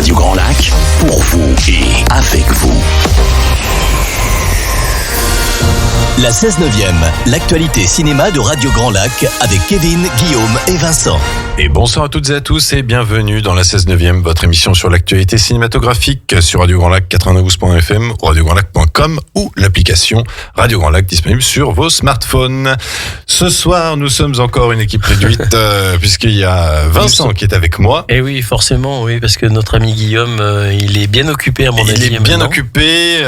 Radio Grand Lac, pour vous et avec vous. La 16/9e, l'actualité cinéma de Radio Grand Lac avec Kevin, Guillaume et Vincent. Et bonsoir à toutes et à tous et bienvenue dans la 16/9e, votre émission sur l'actualité cinématographique sur Radio Grand Lac 92.fm, radiograndlac.com ou l'application Radio Grand Lac disponible sur vos smartphones. Ce soir, nous sommes encore une équipe réduite puisqu'il y a Vincent qui est avec moi. Et oui, forcément, oui, parce que notre ami Guillaume, il est bien occupé à mon avis. Il est bien occupé,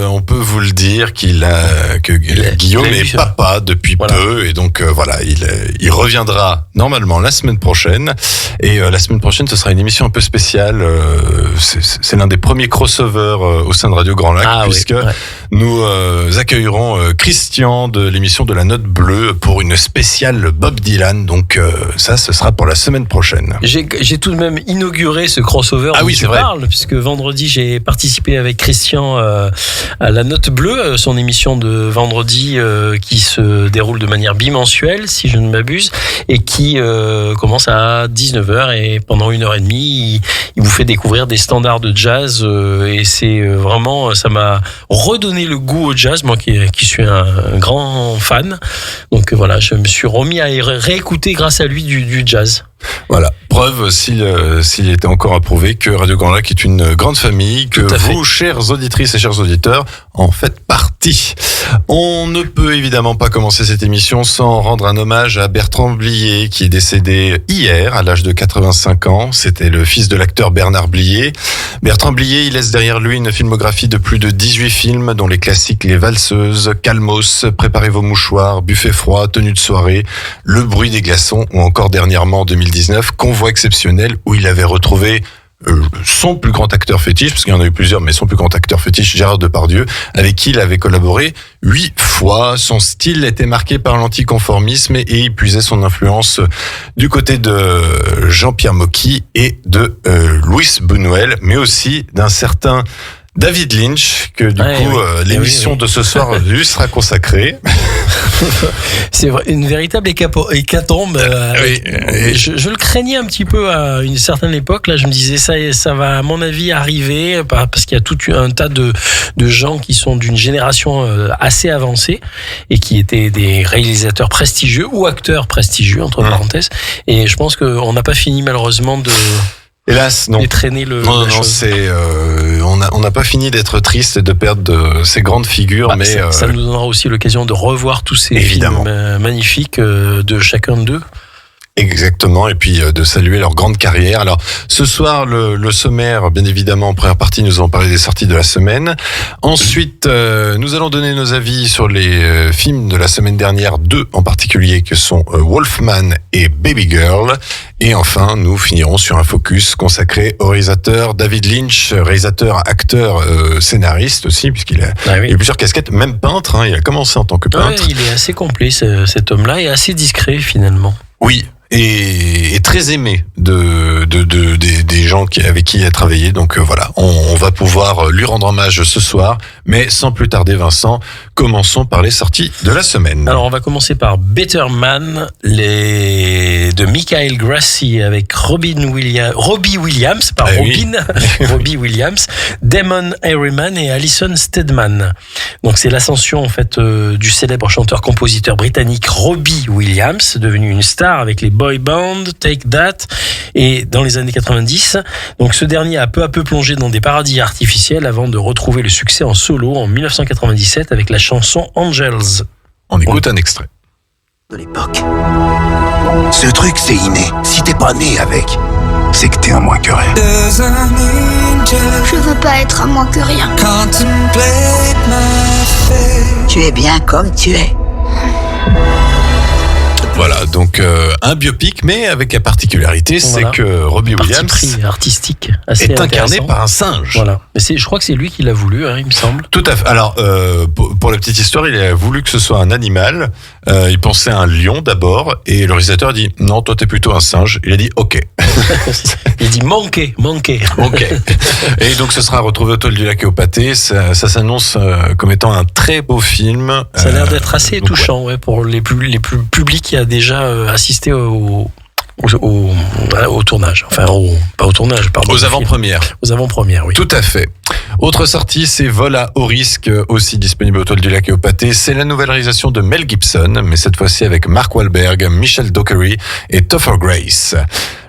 on peut vous le dire Guillaume est papa depuis peu et donc voilà, il reviendra normalement la semaine prochaine et la semaine prochaine ce sera une émission un peu spéciale, c'est l'un des premiers crossovers au sein de Radio Grand Lac puisque nous accueillerons Christian de l'émission de la Note Bleue pour une spéciale Bob Dylan, donc ça ce sera pour la semaine prochaine. J'ai tout de même inauguré ce crossover dont tu parles, puisque vendredi j'ai participé avec Christian à la Note Bleue, son émission de vendredi qui se déroule de manière bimensuelle si je ne m'abuse et qui commence à 19h et pendant 1h30 il vous fait découvrir des standards de jazz et c'est vraiment, ça m'a redonné le goût au jazz, moi qui suis un grand fan, donc voilà, je me suis remis à réécouter grâce à lui du jazz. Voilà, preuve s'il était encore à prouver que Radio Grand Lac est une grande famille, que vous, chères auditrices et chers auditeurs, en faites partie. On ne peut évidemment pas commencer cette émission sans rendre un hommage à Bertrand Blier qui est décédé hier à l'âge de 85 ans. C'était le fils de l'acteur Bernard Blier. Bertrand Blier, il laisse derrière lui une filmographie de plus de 18 films dont les classiques Les Valseuses, Calmos, Préparez vos mouchoirs, Buffet froid, Tenue de soirée, Le bruit des glaçons ou encore dernièrement en 2019, Convoi exceptionnel où il avait retrouvé son plus grand acteur fétiche, parce qu'il y en a eu plusieurs, mais son plus grand acteur fétiche, Gérard Depardieu, avec qui il avait collaboré 8 fois. Son style était marqué par l'anticonformisme et il puisait son influence du côté de Jean-Pierre Mocky et de Luis Buñuel, mais aussi d'un certain David Lynch, que du coup l'émission de ce soir lui sera consacrée. C'est vrai, une véritable hécatombe. Je le craignais un petit peu à une certaine époque. Là, je me disais ça va à mon avis arriver parce qu'il y a tout un tas de gens qui sont d'une génération assez avancée et qui étaient des réalisateurs prestigieux ou acteurs prestigieux entre parenthèses. Et je pense qu'on n'a pas fini malheureusement de... Hélas, non. Non, c'est on n'a pas fini d'être triste et de perdre ces grandes figures, mais ça nous donnera aussi l'occasion de revoir tous ces films magnifiques de chacun d'eux. Exactement, et puis de saluer leur grande carrière. Alors, ce soir, le sommaire, bien évidemment, en première partie, nous allons parler des sorties de la semaine. Ensuite, nous allons donner nos avis sur les films de la semaine dernière, 2 en particulier, que sont Wolfman et Baby Girl. Et enfin, nous finirons sur un focus consacré au réalisateur David Lynch, réalisateur, acteur, scénariste aussi, puisqu'il a, il a plusieurs casquettes, même peintre, il a commencé en tant que peintre. Il est assez complet, cet homme-là, et assez discret, finalement. Oui. Et très aimé des gens avec qui il a travaillé. Donc voilà, on va pouvoir lui rendre hommage ce soir. Mais sans plus tarder, Vincent, commençons par les sorties de la semaine. Alors on va commencer par Better Man, de Michael Grassi avec Robbie Williams, Robbie Williams, Damon Herriman et Alison Steadman. Donc c'est l'ascension en fait du célèbre chanteur-compositeur britannique Robbie Williams, devenu une star avec les boy band, Take That, et dans les années 90. Donc ce dernier a peu à peu plongé dans des paradis artificiels avant de retrouver le succès en solo en 1997 avec la chanson Angels. On écoute un extrait. De l'époque. Ce truc, c'est inné. Si t'es pas né avec, c'est que t'es un moins que rien. Je veux pas être un moins que rien. Tu es bien comme tu es. Voilà, donc un biopic, mais avec la particularité, c'est que Robbie Williams artistique est incarné par un singe. Voilà, mais je crois que c'est lui qui l'a voulu, il me semble. Tout à fait. Alors, pour la petite histoire, il a voulu que ce soit un animal. Il pensait à un lion d'abord, et le réalisateur a dit « Non, toi t'es plutôt un singe ». Il a dit « Ok ». Il dit « Manqué ». Et donc, ce sera retrouvé au Toile du Lac et au Pâté. Ça s'annonce comme étant un très beau film. Ça a l'air d'être assez touchant, pour les plus publics qui a déjà assisté au tournage. Enfin, pas au tournage, pardon. Aux avant-premières. Aux avant-premières, oui. Tout à fait. Autre sortie, c'est Vol à haut risque, aussi disponible aux Toiles du Lac et au Pâté. C'est la nouvelle réalisation de Mel Gibson, mais cette fois-ci avec Mark Wahlberg, Michelle Dockery et Topher Grace.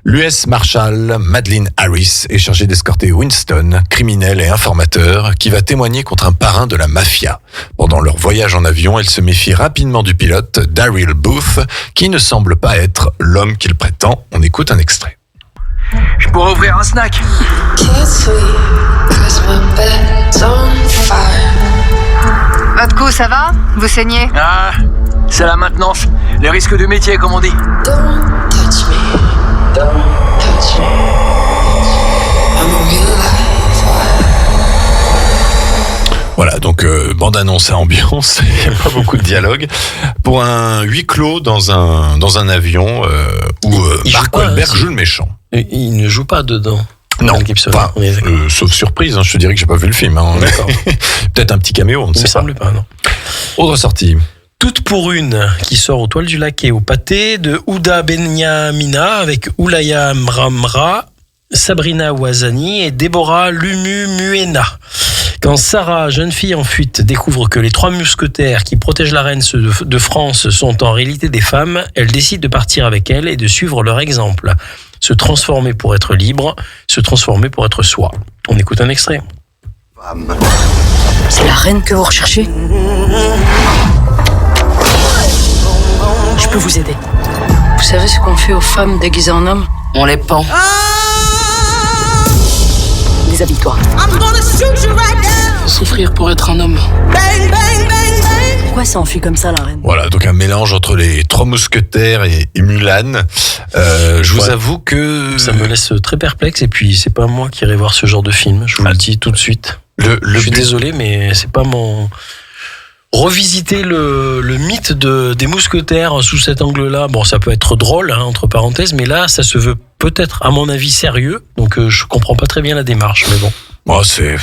L'US Marshal Madeleine Harris est chargée d'escorter Winston, criminel et informateur, qui va témoigner contre un parrain de la mafia. Pendant leur voyage en avion, elle se méfie rapidement du pilote, Daryl Booth, qui ne semble pas être l'homme qu'il prétend. On écoute un extrait. Je pourrais ouvrir un snack. Votre coup, ça va? Vous saignez? Ah, c'est la maintenance. Les risques du métier, comme on dit. Voilà, donc bande-annonce à ambiance, il n'y a pas beaucoup de dialogue. Pour un huis clos dans un avion où Mark Wahlberg joue le méchant. Il ne joue pas dedans. Non, Gibson, pas, sauf surprise, je te dirais que j'ai pas vu le film. D'accord. Peut-être un petit caméo, on ne sait pas. Il me semble pas, non. Autre sortie. Toute pour une, qui sort aux Toiles du Lac et au Pâté, de Ouda Benyamina avec Oulaya Mramra, Sabrina Ouazani et Déborah Lumu-Muena. Quand Sarah, jeune fille en fuite, découvre que les 3 mousquetaires qui protègent la reine de France sont en réalité des femmes, elle décide de partir avec elle et de suivre leur exemple. Se transformer pour être libre, se transformer pour être soi. On écoute un extrait. C'est la reine que vous recherchez? Je peux vous aider. Vous savez ce qu'on fait aux femmes déguisées en hommes? On les pend. Déshabille-toi. Souffrir pour être un homme. Pourquoi ça enfuit comme ça, la reine? Voilà, donc un mélange entre les 3 mousquetaires et Mulan. Je vous avoue que... Ça me laisse très perplexe et puis c'est pas moi qui irai voir ce genre de film, je vous le dis tout de suite. Je suis désolé, mais c'est pas mon... Revisiter le mythe des mousquetaires sous cet angle-là, bon, ça peut être drôle, entre parenthèses, mais là, ça se veut peut-être, à mon avis, sérieux. Donc, je comprends pas très bien la démarche, mais bon. Bon, c'est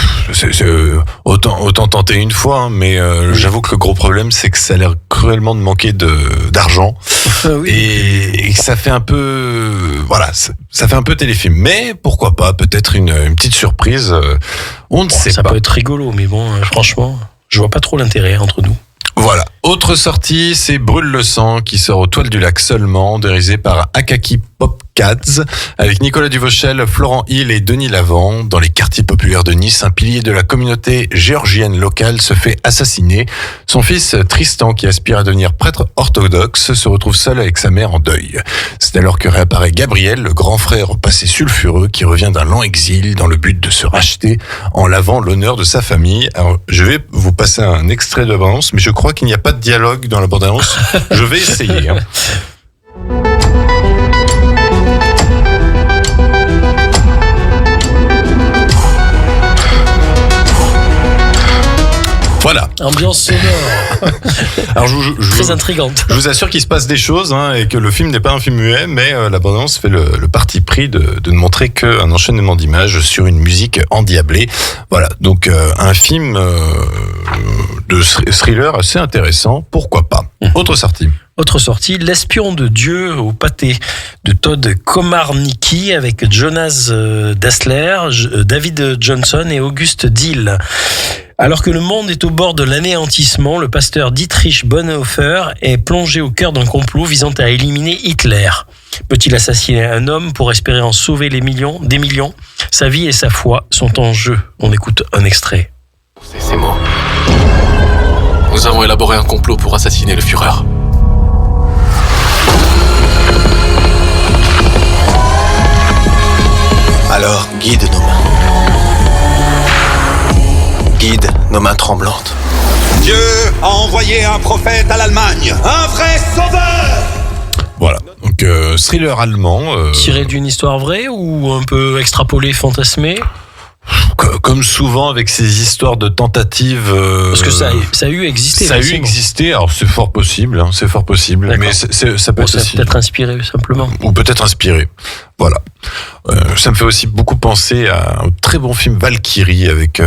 autant tenter une fois, mais j'avoue que le gros problème, c'est que ça a l'air cruellement de manquer d'argent. Oui. Et que ça fait un peu, voilà, ça fait un peu téléfilm. Mais pourquoi pas, peut-être une petite surprise, on ne sait pas. Ça peut être rigolo, mais bon, franchement... Je vois pas trop l'intérêt entre nous. Voilà. Autre sortie, c'est Brûle le sang qui sort aux Toiles du Lac seulement, réalisé par Akaki Popcats, avec Nicolas Duvauchel, Florent Hill et Denis Lavant. Dans les quartiers populaires de Nice, un pilier de la communauté géorgienne locale se fait assassiner. Son fils Tristan, qui aspire à devenir prêtre orthodoxe, se retrouve seul avec sa mère en deuil. C'est alors que réapparaît Gabriel, le grand frère au passé sulfureux, qui revient d'un long exil dans le but de se racheter en lavant l'honneur de sa famille. Alors, je vais vous passer un extrait de la bande-annonce, mais je crois qu'il n'y a pas de dialogue dans la bande-annonce. Je vais essayer. Voilà. Ambiance sonore. Alors très intrigante. Je vous assure qu'il se passe des choses et que le film n'est pas un film muet, mais la bande-annonce fait le parti pris de ne montrer qu'un enchaînement d'images sur une musique endiablée. Voilà, donc un film de thriller assez intéressant, pourquoi pas. Autre sortie, L'espion de Dieu au Pâté de Todd Komarnicki avec Jonas Dassler, David Johnson et Auguste Dill. Alors que le monde est au bord de l'anéantissement, le pasteur Dietrich Bonhoeffer est plongé au cœur d'un complot visant à éliminer Hitler. Peut-il assassiner un homme pour espérer en sauver des millions? Sa vie et sa foi sont en jeu. On écoute un extrait. C'est ces mots. Nous avons élaboré un complot pour assassiner le Führer. Alors, guide nos mains. Guide nos mains tremblantes. Dieu a envoyé un prophète à l'Allemagne, un vrai sauveur. Voilà, donc thriller allemand. Tiré d'une histoire vraie ou un peu extrapolé, fantasmé? comme souvent avec ces histoires de tentatives. Parce que ça a eu existé. Ça a eu existé. Alors c'est fort possible, c'est fort possible. D'accord. Mais ça peut être aussi. Peut-être inspiré simplement. Ou peut-être inspiré. Voilà. Ça me fait aussi beaucoup penser à un très bon film Valkyrie avec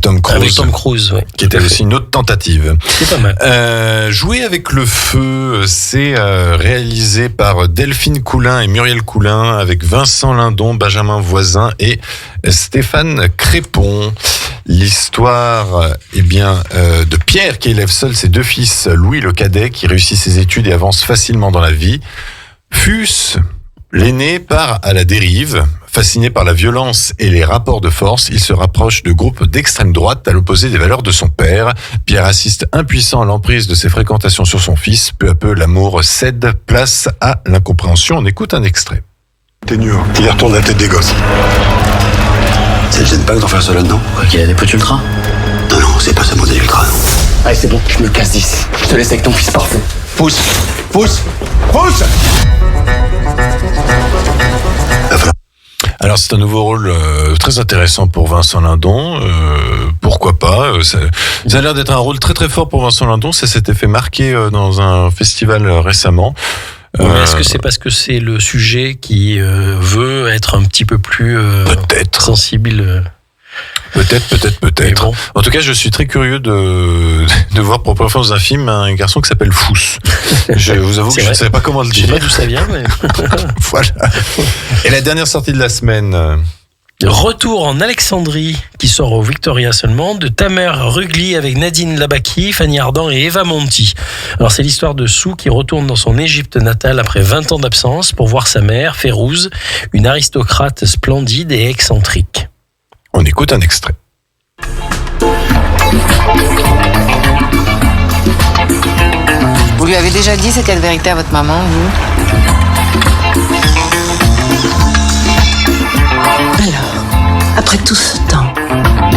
Tom Cruise. Avec Tom Cruise, oui. Qui était aussi une autre tentative. C'est pas mal. Jouer avec le feu, c'est réalisé par Delphine Coulin et Muriel Coulin avec Vincent Lindon, Benjamin Voisin et Stéphane Crépon. L'histoire, de Pierre qui élève seul ses 2 fils, Louis le cadet qui réussit ses études et avance facilement dans la vie. Fus, l'aîné, part à la dérive. Fasciné par la violence et les rapports de force, il se rapproche de groupes d'extrême droite à l'opposé des valeurs de son père. Pierre assiste impuissant à l'emprise de ses fréquentations sur son fils. Peu à peu, l'amour cède place à l'incompréhension. On écoute un extrait. T'es nul, il retourne la tête des gosses. Ça te gêne pas d'en faire ça là-dedans? Quoi, qu'il a des potes ultra? Non, c'est pas ce modèle ultra, non. Allez, c'est bon, je me casse d'ici. Je te laisse avec ton fils parfait. Pousse. Alors c'est un nouveau rôle très intéressant pour Vincent Lindon. Pourquoi pas, ça a l'air d'être un rôle très très fort pour Vincent Lindon. Ça s'était fait marquer dans un festival récemment. Mais est-ce que c'est parce que c'est le sujet qui veut être un petit peu plus sensible? Peut-être. Bon. En tout cas, je suis très curieux de voir pour la première fois dans un film un garçon qui s'appelle Fous. Je vous avoue que je ne savais pas comment le dire. Je sais pas d'où ça vient, mais... Voilà. Et la dernière sortie de la semaine... Retour en Alexandrie, qui sort au Victoria seulement, de Tamer Rugli avec Nadine Labaki, Fanny Ardant et Eva Monti. Alors c'est l'histoire de Sou qui retourne dans son Égypte natale après 20 ans d'absence pour voir sa mère, Férouz, une aristocrate splendide et excentrique. On écoute un extrait. Vous lui avez déjà dit cette vérité à votre maman, vous? Alors, après tout ce temps,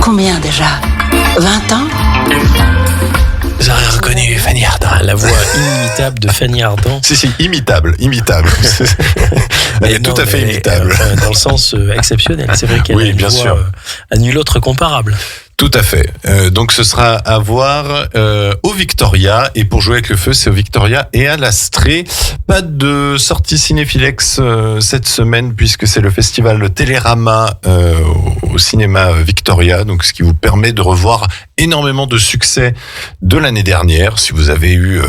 combien déjà? 20 ans? Vous aurez reconnu Fanny Ardant, la voix inimitable de Fanny Ardant. Si, imitable. Elle est tout à fait imitable. Dans le sens exceptionnel. C'est vrai qu'elle a une voix à nul autre comparable. Tout à fait. Donc ce sera à voir au Victoria. Et pour jouer avec le feu, c'est au Victoria et à l'Astrée. Pas de sortie Cinéphilex cette semaine puisque c'est le festival Télérama au cinéma Victoria. Donc ce qui vous permet de revoir énormément de succès de l'année dernière. Si vous avez eu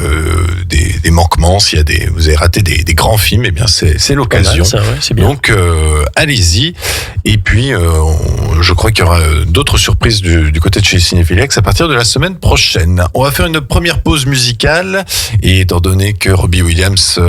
des manquements, vous avez raté des grands films, eh bien c'est l'occasion. Ça, ouais, c'est bien. Donc allez-y. Et puis je crois qu'il y aura d'autres surprises du côté de chez Cinéphilex à partir de la semaine prochaine. On va faire une première pause musicale et étant donné que Robbie Williams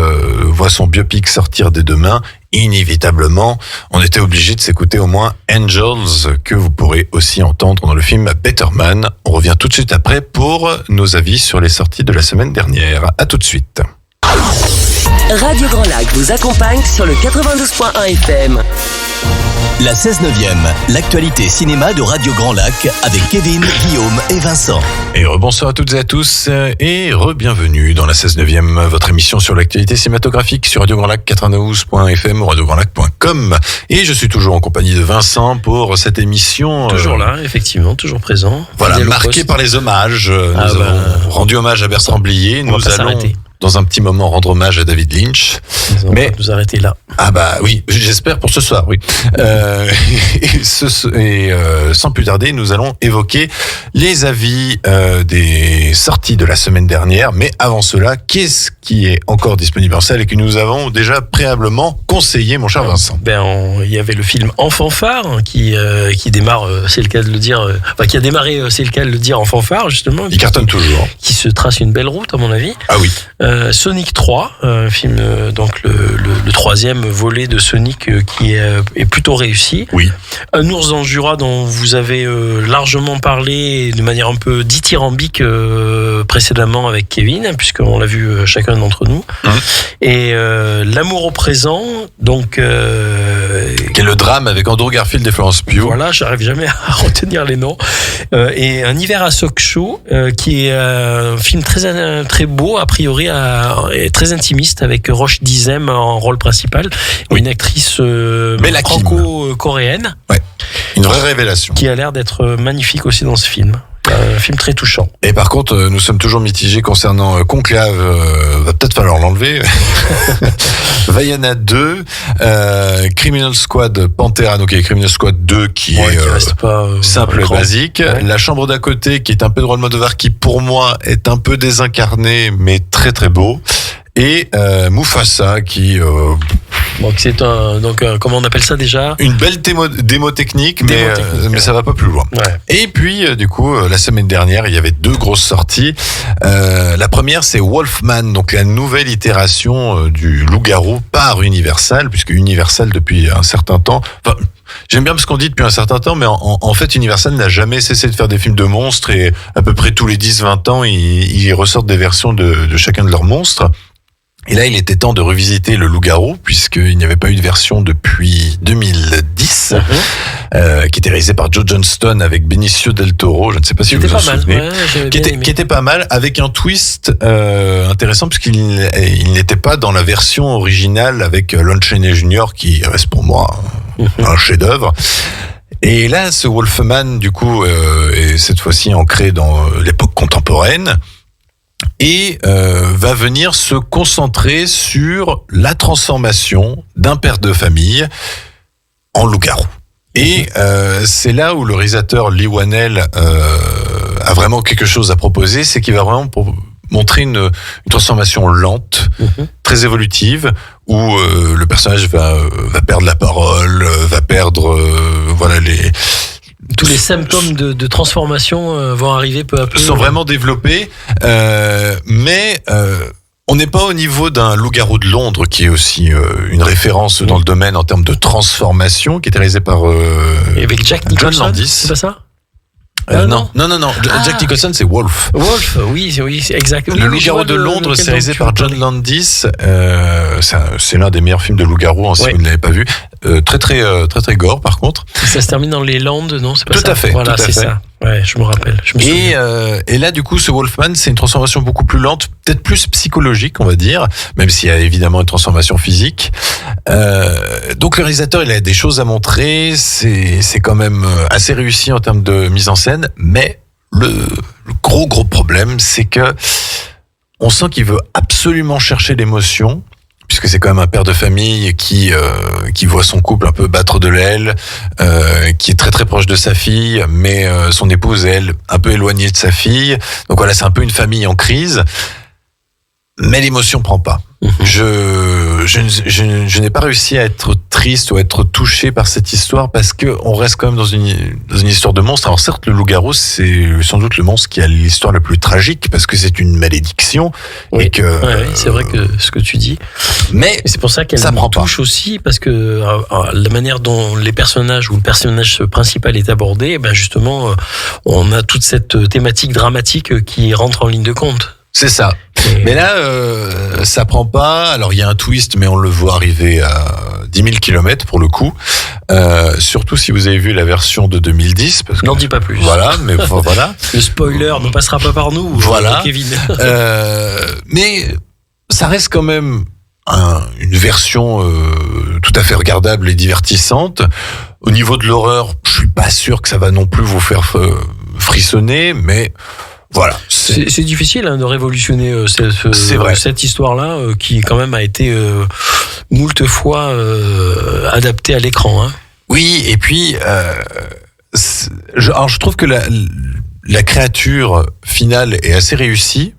voit son biopic sortir dès demain, inévitablement, on était obligé de s'écouter au moins Angels que vous pourrez aussi entendre dans le film Better Man. On revient tout de suite après pour nos avis sur les sorties de la semaine dernière. À tout de suite. Radio Grand Lac vous accompagne sur le 92.1 FM. La 16/9e, l'actualité cinéma de Radio Grand Lac avec Kevin, Guillaume et Vincent. Et rebonsoir à toutes et à tous et re-bienvenue dans la 16/9e, votre émission sur l'actualité cinématographique sur Radio Grand Lac 92.fm ou radiograndlac.com. Et je suis toujours en compagnie de Vincent pour cette émission. Toujours là, effectivement, toujours présent. Voilà, marqué par les hommages. Nous avons rendu hommage à Bertrand Blier. Nous allons dans un petit moment rendre hommage à David Lynch. Mais nous arrêter là. Ah bah oui, j'espère pour ce soir, oui. Sans plus tarder, nous allons évoquer les avis des sorties de la semaine dernière. Mais avant cela, qu'est-ce qui est encore disponible en salle et que nous avons déjà préalablement conseillé, mon cher Vincent? Il y avait le film En fanfare qui démarre, c'est le cas de le dire, qui a démarré, c'est le cas de le dire, en fanfare justement. Il cartonne toujours. Qui se trace une belle route à mon avis. Ah oui. Sonic 3, film donc le troisième volet de Sonic qui est plutôt réussi. Oui. Un ours dans le Jura dont vous avez largement parlé de manière un peu dithyrambique précédemment avec Kevin, puisqu'on l'a vu chacun d'entre nous. Et L'amour au présent, donc qui est le drame avec Andrew Garfield et Florence Pugh. Voilà, j'arrive jamais à retenir les noms. Et Un hiver à Sochaux, qui est un film très beau a priori et très intimiste avec Roche Dizem en rôle principal, une actrice franco-coréenne. Ouais. vraie révélation. Qui a l'air d'être magnifique aussi dans ce film. Un film très touchant. Et par contre, nous sommes toujours mitigés concernant Conclave. Va peut-être falloir l'enlever. Vaiana 2, Criminal Squad Pantera, donc il y a Criminal Squad 2 qui est simple et basique. Ouais. La Chambre d'à côté qui est un peu de Almodovar qui pour moi est un peu désincarné mais très très beau. Et Mufasa qui donc c'est comment on appelle ça déjà ? Une belle démo technique, mais ça va pas plus loin. Ouais. Et puis du coup la semaine dernière il y avait 2 grosses sorties. La première c'est Wolfman, donc la nouvelle itération du loup-garou par Universal, puisque Universal depuis un certain temps. J'aime bien ce qu'on dit depuis un certain temps, mais en fait, Universal n'a jamais cessé de faire des films de monstres et à peu près tous les 10-20 ans, ils ressortent des versions de chacun de leurs monstres. Et là, il était temps de revisiter le loup-garou, puisqu'il n'y avait pas eu de version depuis 2010, qui était réalisée par Joe Johnston avec Benicio del Toro. Je ne sais pas si vous vous souvenez. Ouais, qui était pas mal, avec un twist intéressant, puisqu'il n'était pas dans la version originale avec Lon Chaney Jr., qui reste pour moi un chef-d'œuvre. Et là, ce Wolfman, du coup, est cette fois-ci ancré dans l'époque contemporaine. Et va venir se concentrer sur la transformation d'un père de famille en loup-garou. Et c'est là où le réalisateur Leigh Whannell a vraiment quelque chose à proposer, c'est qu'il va vraiment montrer une transformation lente, très évolutive, où le personnage va perdre la parole, va perdre tous les symptômes de transformation vont arriver peu à peu. Sont vraiment développés, mais on n'est pas au niveau d'un loup-garou de Londres, qui est aussi une référence dans le domaine en termes de transformation, qui était réalisé par et avec Jack Nicholson, John Landis. C'est pas ça? Non. Jack Nicholson, c'est Wolf. Wolf, oui, c'est exact. Le loup-garou de Londres, c'est réalisé par John Landis. C'est l'un des meilleurs films de loup-garou, si vous ne l'avez pas vu. Très gore, par contre. Ça se termine dans les Landes, non? C'est pas tout ça? À fait. Voilà, tout à c'est fait. ça. Ouais, je me rappelle. Et là, du coup, ce Wolfman, c'est une transformation beaucoup plus lente, peut-être plus psychologique, on va dire, même s'il y a évidemment une transformation physique. Donc le réalisateur, il a des choses à montrer. C'est quand même assez réussi en termes de mise en scène, mais le gros problème, c'est que on sent qu'il veut absolument chercher l'émotion, puisque c'est quand même un père de famille qui voit son couple un peu battre de l'aile, qui est très très proche de sa fille, mais son épouse, elle, un peu éloignée de sa fille. Donc voilà, c'est un peu une famille en crise. Mais l'émotion prend pas. Je n'ai pas réussi à être triste ou à être touché par cette histoire, parce que on reste quand même dans une histoire de monstre. Alors certes, le loup-garou, c'est sans doute le monstre qui a l'histoire la plus tragique, parce que c'est une malédiction. Oui. Et que c'est vrai que ce que tu dis. Mais c'est pour ça qu'elle me touche aussi, parce que la manière dont les personnages ou le personnage principal est abordé, ben justement, on a toute cette thématique dramatique qui rentre en ligne de compte. C'est ça. Mais là, ça prend pas. Alors, il y a un twist, mais on le voit arriver à 10 000 km pour le coup. Surtout si vous avez vu la version de 2010. Parce que, n'en dis pas plus. Voilà, mais voilà. Le spoiler ne passera pas par nous. Voilà. Kevin. Mais ça reste quand même une version tout à fait regardable et divertissante. Au niveau de l'horreur, je suis pas sûr que ça va non plus vous faire frissonner, mais voilà. C'est difficile de révolutionner cette histoire-là, qui quand même a été moult fois adaptée à l'écran. Hein. Oui, et puis je trouve que la créature finale est assez réussie,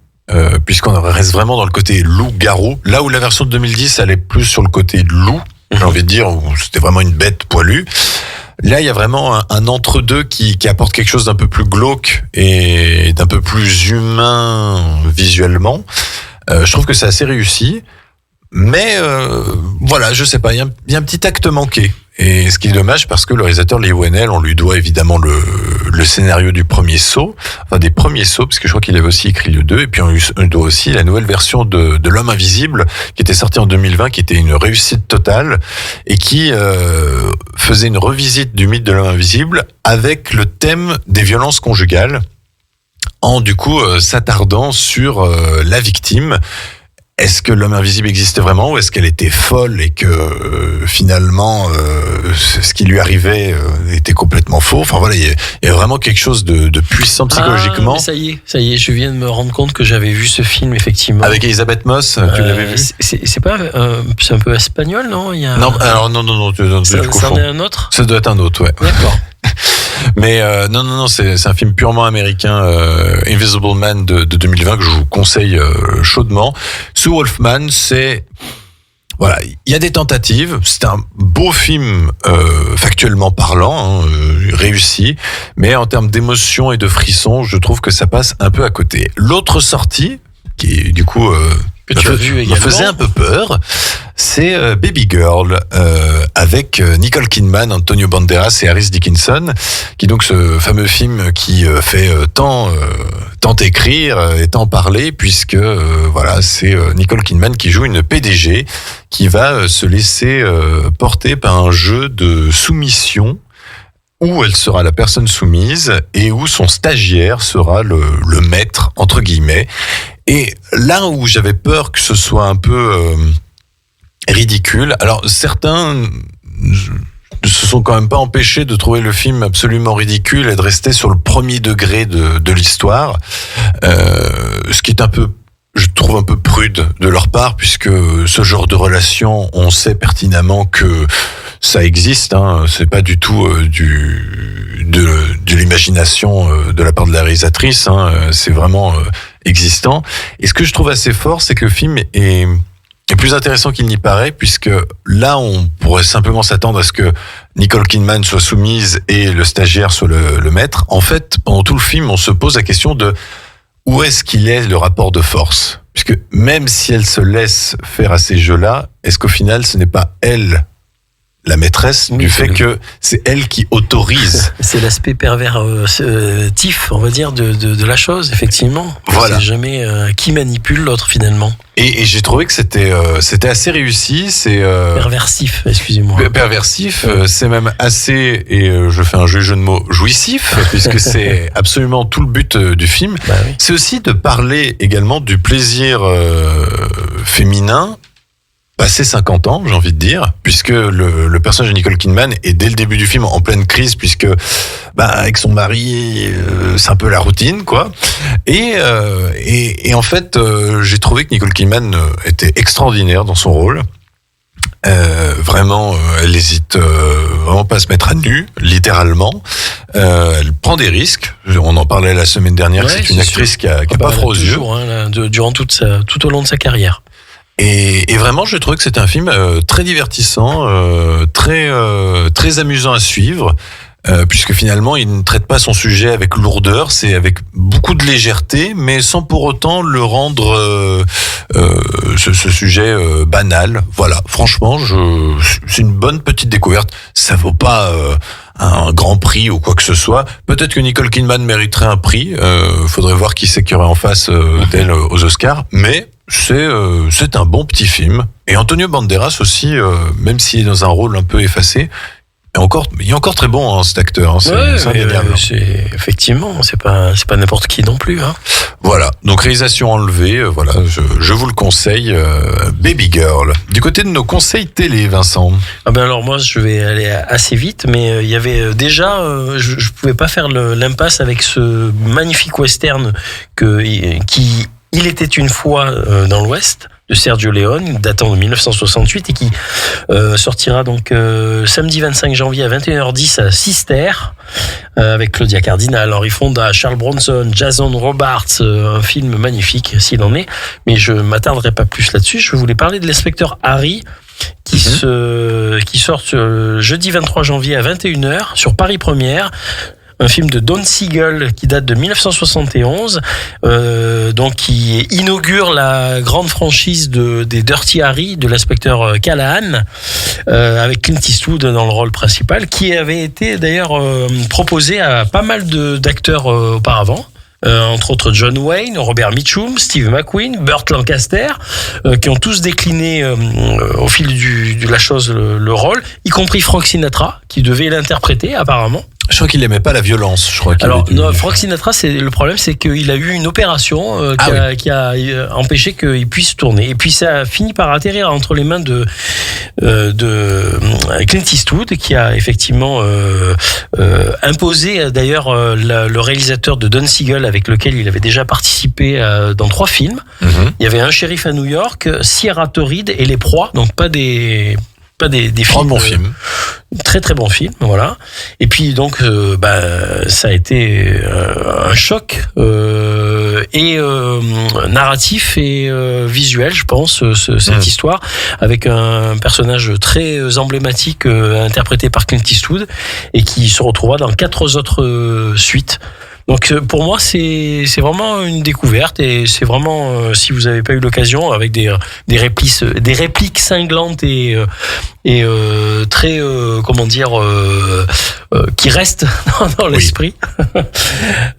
puisqu'on reste vraiment dans le côté loup-garou. Là où la version de 2010 elle est plus sur le côté loup, j'ai envie de dire, où c'était vraiment une bête poilue. Là, il y a vraiment un entre-deux qui apporte quelque chose d'un peu plus glauque et d'un peu plus humain visuellement. Je trouve que c'est assez réussi. Mais voilà, je sais pas, il y a un petit acte manqué. Et ce qui est dommage, parce que le réalisateur Leigh Whannell, on lui doit évidemment le scénario du premier Saw, enfin des premiers Saw, parce que je crois qu'il avait aussi écrit le 2, et puis on lui doit aussi la nouvelle version de L'Homme Invisible, qui était sortie en 2020, qui était une réussite totale, et qui faisait une revisite du mythe de l'Homme Invisible avec le thème des violences conjugales, en du coup s'attardant sur la victime, est-ce que l'homme invisible existait vraiment ou est-ce qu'elle était folle et que finalement ce qui lui arrivait était complètement faux? Enfin voilà, il y a vraiment quelque chose de puissant psychologiquement. Ça y est, je viens de me rendre compte que j'avais vu ce film effectivement. Avec Elisabeth Moss, tu l'avais vu? C'est pas, c'est un peu espagnol, non? Non, alors non, ça en est un autre? Ça doit être un autre, ouais. D'accord. Mais non, c'est un film purement américain, Invisible Man de 2020 que je vous conseille chaudement. Sue Wolfman, voilà, il y a des tentatives. C'est un beau film factuellement parlant, réussi, mais en termes d'émotion et de frissons, je trouve que ça passe un peu à côté. L'autre sortie, qui du coup me faisait un peu peur, c'est Baby Girl avec Nicole Kidman, Antonio Banderas et Harris Dickinson, qui est donc ce fameux film qui fait tant écrire et tant parler, puisque voilà, c'est Nicole Kidman qui joue une PDG qui va se laisser porter par un jeu de soumission où elle sera la personne soumise et où son stagiaire sera le maître, entre guillemets. Et là où j'avais peur que ce soit un peu ridicule, alors certains ne se sont quand même pas empêchés de trouver le film absolument ridicule et de rester sur le premier degré de l'histoire, ce qui est un peu, je trouve, un peu prude de leur part, puisque ce genre de relation, on sait pertinemment que ça existe, c'est pas du tout de l'imagination de la part de la réalisatrice, c'est vraiment existant. Et ce que je trouve assez fort, c'est que le film est plus intéressant qu'il n'y paraît, puisque là, on pourrait simplement s'attendre à ce que Nicole Kidman soit soumise et le stagiaire soit le maître. En fait, pendant tout le film, on se pose la question de où est-ce qu'il est le rapport de force? Puisque même si elle se laisse faire à ces jeux-là, est-ce qu'au final, ce n'est pas elle la maîtresse du fait que c'est elle qui autorise? C'est l'aspect pervertif, on va dire, de la chose, effectivement. Voilà. C'est jamais qui manipule l'autre, finalement. Et j'ai trouvé que c'était assez réussi. C'est perversif, excusez-moi. Perversif, c'est même assez, et je fais un jeu de mots, jouissif, puisque c'est absolument tout le but du film. Bah oui. C'est aussi de parler également du plaisir féminin passé 50 ans, j'ai envie de dire, puisque le personnage de Nicole Kidman est dès le début du film en pleine crise, puisque avec son mari, c'est un peu la routine, quoi. Et en fait, j'ai trouvé que Nicole Kidman était extraordinaire dans son rôle. Vraiment, elle hésite vraiment pas à se mettre à nu, littéralement. Elle prend des risques. On en parlait la semaine dernière. Ouais, c'est une actrice qui a pas froid aux yeux. Durant tout au long de sa carrière. Et vraiment, je trouvais que c'était un film très divertissant, très amusant à suivre, puisque finalement, il ne traite pas son sujet avec lourdeur, c'est avec beaucoup de légèreté, mais sans pour autant le rendre ce sujet banal. Voilà, franchement, c'est une bonne petite découverte. Ça vaut pas un grand prix ou quoi que ce soit. Peut-être que Nicole Kidman mériterait un prix. Faudrait voir qui c'est qu'il y aurait en face d'elle aux Oscars, mais c'est un bon petit film. Et Antonio Banderas aussi, même s'il est dans un rôle un peu effacé, il est encore très bon, cet acteur. Effectivement, c'est pas n'importe qui non plus. Voilà. Donc réalisation enlevée. Voilà, je vous le conseille. Baby Girl. Du côté de nos conseils télé, Vincent. Alors moi, je vais aller assez vite, mais il y avait déjà, je pouvais pas faire l'impasse avec ce magnifique western qui Il était une fois dans l'Ouest de Sergio Leone, datant de 1968 et qui sortira donc samedi 25 janvier à 21h10 à Sister avec Claudia Cardinal, Henry Fonda, Charles Bronson, Jason Robards, un film magnifique s'il en est, mais je m'attarderai pas plus là-dessus. Je voulais parler de l'inspecteur Harry qui sort jeudi 23 janvier à 21h sur Paris Première. Un film de Don Siegel qui date de 1971, donc qui inaugure la grande franchise des Dirty Harry de l'inspecteur Callahan, avec Clint Eastwood dans le rôle principal, qui avait été d'ailleurs proposé à pas mal d'acteurs auparavant. Entre autres John Wayne, Robert Mitchum, Steve McQueen, Burt Lancaster, qui ont tous décliné au fil de la chose le rôle, y compris Frank Sinatra, qui devait l'interpréter apparemment. Je crois qu'il n'aimait pas la violence. Frank Sinatra, le problème, c'est qu'il a eu une opération qui a empêché qu'il puisse tourner. Et puis ça a fini par atterrir entre les mains de Clint Eastwood, qui a effectivement imposé d'ailleurs le réalisateur de Don Siegel, avec lequel il avait déjà participé dans 3 films. Il y avait Un shérif à New York, Sierra Torrid et Les Proies, donc pas des films. Bons films. Très très bon film, voilà. Et puis donc ça a été un choc et narratif et visuel, je pense, cette histoire, avec un personnage très emblématique interprété par Clint Eastwood et qui se retrouvera dans 4 autres suites. Donc pour moi c'est vraiment une découverte, et c'est vraiment si vous n'avez pas eu l'occasion, avec des répliques cinglantes et très qui restent dans l'esprit.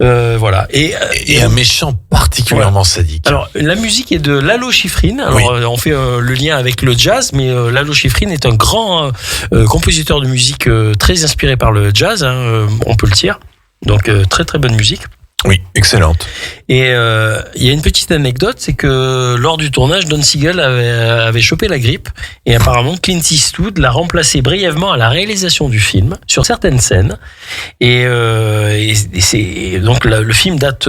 Voilà. Et un méchant particulièrement sadique. Alors la musique est de Lalo Schifrin. Alors on fait le lien avec le jazz, mais Lalo Schifrin est un grand compositeur de musique très inspiré par le jazz, on peut le dire. Donc très très bonne musique. Oui, excellente. Et il y a une petite anecdote, c'est que lors du tournage, Don Siegel avait chopé la grippe, et apparemment Clint Eastwood l'a remplacé brièvement à la réalisation du film sur certaines scènes. Et c'est donc le film date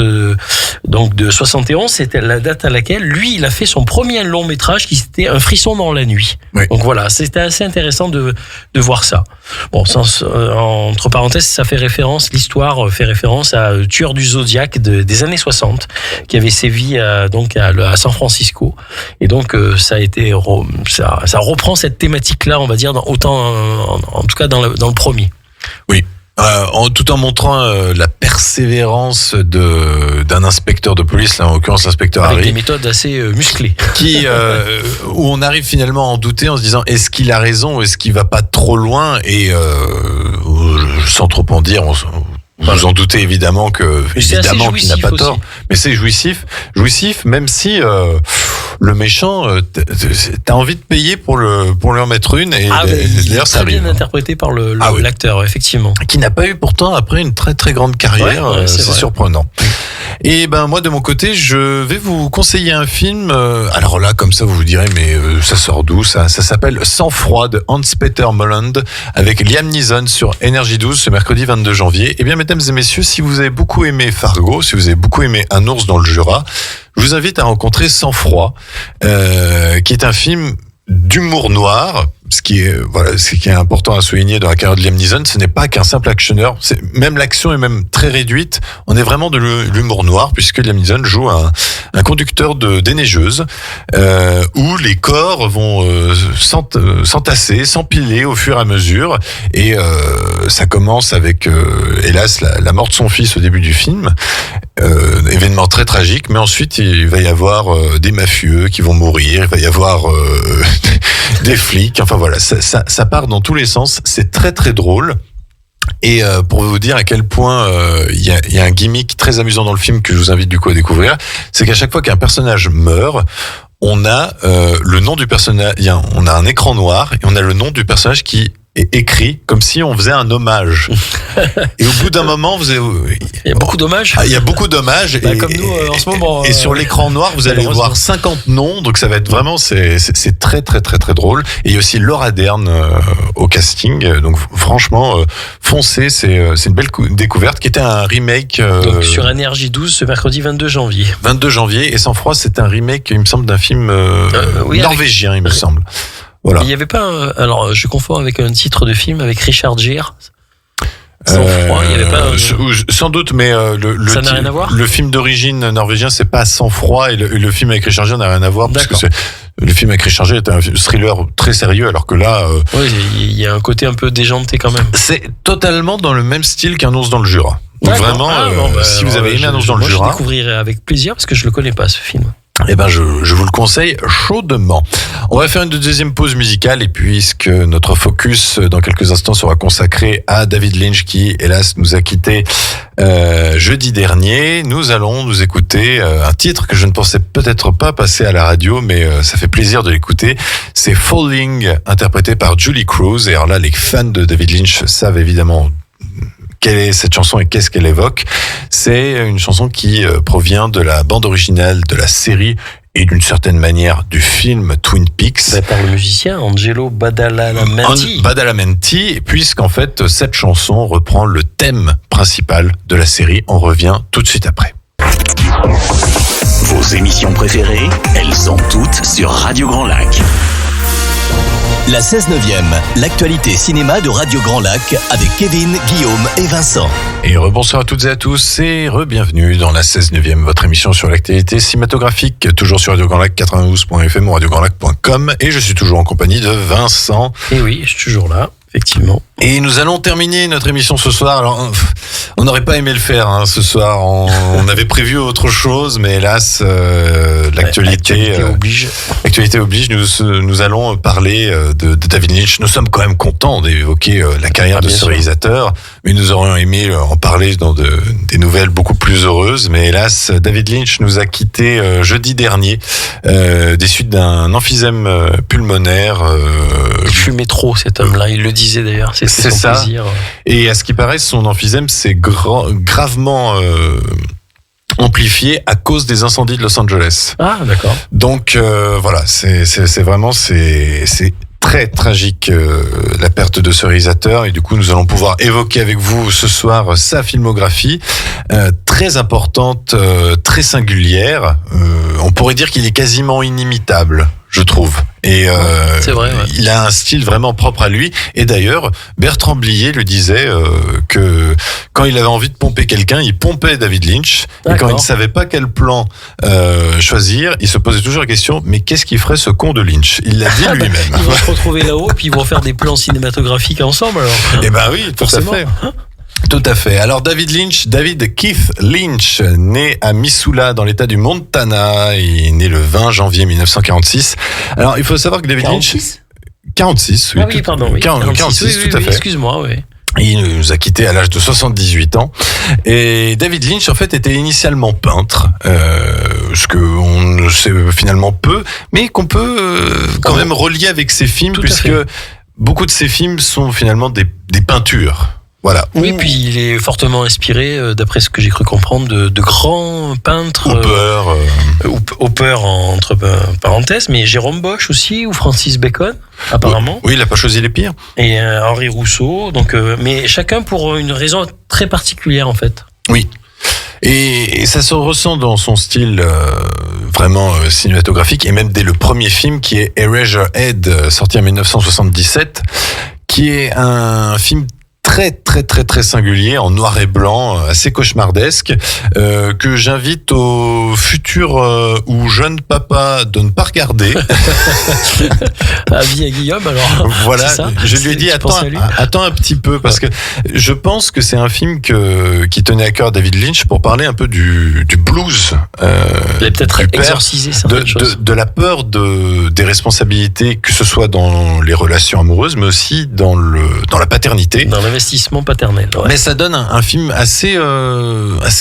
donc de 71, c'était la date à laquelle lui il a fait son premier long métrage, qui c'était Un frisson dans la nuit. Oui. Donc voilà, c'était assez intéressant de voir ça. Bon, entre parenthèses, ça fait référence, l'histoire fait référence à Tueur du Zodiac des années 60, qui avait sévi à San Francisco. Et donc ça reprend cette thématique-là, on va dire, en tout cas dans le premier. Oui. Tout en montrant la persévérance d'un inspecteur de police, là, en l'occurrence l'inspecteur Harry, avec des méthodes assez musclées, où on arrive finalement à en douter, en se disant est-ce qu'il a raison, est-ce qu'il va pas trop loin, et sans trop en dire, vous en doutez évidemment qu'il n'a pas tort, mais c'est jouissif, même si le méchant, t'as envie de payer pour lui en mettre une, et d'ailleurs ça arrive. Bien interprété par l'acteur, effectivement, qui n'a pas eu pourtant après une très très grande carrière. C'est surprenant. Et moi de mon côté, je vais vous conseiller un film. Alors là, comme ça, vous vous direz, mais ça sort d'où ça s'appelle Sang froid de Hans-Peter Molland, avec Liam Neeson sur Énergie 12 ce mercredi 22 janvier. Eh bien, mesdames et messieurs, si vous avez beaucoup aimé Fargo, si vous avez beaucoup aimé Un ours dans le Jura, je vous invite à rencontrer Sang froid, qui est un film d'humour noir. Ce qui est important à souligner dans la carrière de Liam Neeson, ce n'est pas qu'un simple actionneur. Même l'action est même très réduite. On est vraiment de l'humour noir, puisque Liam Neeson joue un conducteur de déneigeuse, où les corps vont s'entasser, s'empiler au fur et à mesure. Et ça commence avec, hélas, la mort de son fils au début du film. Événement très tragique, mais ensuite il va y avoir des mafieux qui vont mourir, il va y avoir des flics, enfin voilà, ça part dans tous les sens, c'est très très drôle. Et pour vous dire à quel point il y a un gimmick très amusant dans le film que je vous invite du coup à découvrir, c'est qu'à chaque fois qu'un personnage meurt, on a le nom du personnage, on a un écran noir et on a le nom du personnage qui est écrit comme si on faisait un hommage. Et au bout d'un moment, il y a beaucoup d'hommages. Il y a beaucoup d'hommages. Comme nous en ce moment. Et sur l'écran noir, vous allez voir 50 noms. Donc ça va être vraiment, c'est très très très très drôle. Et il y a aussi Laura Dern au casting. Donc franchement, foncez, c'est une belle découverte, qui était un remake. Donc sur Énergie 12 ce mercredi 22 janvier. 22 janvier. Et Sang froid, c'est un remake, il me semble, d'un film norvégien, il me semble. Voilà. Il n'y avait pas alors je confonds avec un titre de film avec Richard Gere. Sang froid, il y avait pas sans doute, mais ça n'a rien à voir. Le film d'origine norvégien, c'est pas Sang froid, et le film avec Richard Gere n'a rien à voir, parce que le film avec Richard Gere est un thriller très sérieux, alors que là oui, il y a un côté un peu déjanté quand même. C'est totalement dans le même style qu'Un ours dans le Jura. Donc vraiment, si vous avez aimé Un ours dans le Jura, je découvrirai avec plaisir, parce que je le connais pas, ce film. Eh ben, je vous le conseille chaudement. On va faire une deuxième pause musicale, et puisque notre focus dans quelques instants sera consacré à David Lynch, qui hélas nous a quittés jeudi dernier, nous allons nous écouter un titre que je ne pensais peut-être pas passer à la radio, mais ça fait plaisir de l'écouter. C'est Falling, interprété par Julie Cruz. Et alors là, les fans de David Lynch savent évidemment quelle est cette chanson et qu'est-ce qu'elle évoque. C'est une chanson qui provient de la bande originale de la série et d'une certaine manière du film Twin Peaks. Par le musicien Angelo Badalamenti. Badalamenti, puisqu'en fait, cette chanson reprend le thème principal de la série. On revient tout de suite après. Vos émissions préférées, elles sont toutes sur Radio Grand Lac. La 16/9e, l'actualité cinéma de Radio Grand Lac avec Kevin, Guillaume et Vincent. Et rebonsoir à toutes et à tous et re-bienvenue dans la 16/9e, votre émission sur l'actualité cinématographique, toujours sur Radio Grand Lac 92.fm ou radiograndlac.com, et je suis toujours en compagnie de Vincent. Et oui, je suis toujours là. Effectivement. Et nous allons terminer notre émission ce soir. Alors, on n'aurait pas aimé le faire ce soir. On avait prévu autre chose, mais hélas, l'actualité oblige. L'actualité oblige. Nous allons parler de David Lynch. Nous sommes quand même contents d'évoquer la carrière de ce réalisateur, mais nous aurions aimé en parler dans des nouvelles beaucoup plus heureuses. Mais hélas, David Lynch nous a quittés jeudi dernier des suites d'un emphysème pulmonaire. Il fumait trop, cet homme-là. Il le disait d'ailleurs. C'est ça. Plaisir. Et à ce qui paraît, son emphysème s'est gravement amplifié à cause des incendies de Los Angeles. Ah, d'accord. Donc voilà, c'est vraiment très tragique la perte de ce réalisateur, et du coup nous allons pouvoir évoquer avec vous ce soir sa filmographie très importante, très singulière. On pourrait dire qu'il est quasiment inimitable, je trouve. Et c'est vrai, ouais. Il a un style vraiment propre à lui. Et d'ailleurs, Bertrand Blier lui disait que quand il avait envie de pomper quelqu'un, il pompait David Lynch. D'accord. Et quand il ne savait pas quel plan choisir, il se posait toujours la question, mais qu'est-ce qu'il ferait ce con de Lynch? Il l'a dit lui-même. Ils vont se retrouver là-haut, puis ils vont faire des plans cinématographiques ensemble, alors. Eh ben oui, forcément. Tout à fait. Alors David Keith Lynch, né à Missoula dans l'état du Montana, il est né le 20 janvier 1946. Alors il faut savoir que David 46, oui. Ah oui, pardon, oui. 46, tout à fait. Excuse-moi, oui. Il nous a quittés à l'âge de 78 ans. Et David Lynch, en fait, était initialement peintre, ce qu'on ne sait finalement peu, mais qu'on peut quand même relier avec ses films, puisque beaucoup de ses films sont finalement des peintures. Voilà. Oui, puis il est fortement inspiré, d'après ce que j'ai cru comprendre, de grands peintres. Hopper entre parenthèses, mais Jérôme Bosch aussi, ou Francis Bacon, apparemment. Oui, il n'a pas choisi les pires. Et Henri Rousseau, donc, mais chacun pour une raison très particulière, en fait. Oui. Et ça se ressent dans son style vraiment cinématographique, et même dès le premier film qui est Eraserhead, sorti en 1977, qui est un film très singulier, en noir et blanc, assez cauchemardesque, que j'invite aux futurs ou jeunes papas de ne pas regarder. Avis à Guillaume, alors. Voilà, je lui ai dit attends un petit peu, parce que je pense que c'est un film qui tenait à cœur David Lynch pour parler un peu du blues. Il a peut-être exorcisé certaines choses. De la peur des responsabilités, que ce soit dans les relations amoureuses, mais aussi dans la paternité. Dans l'investissement paternel. Ouais. Mais ça donne un film assez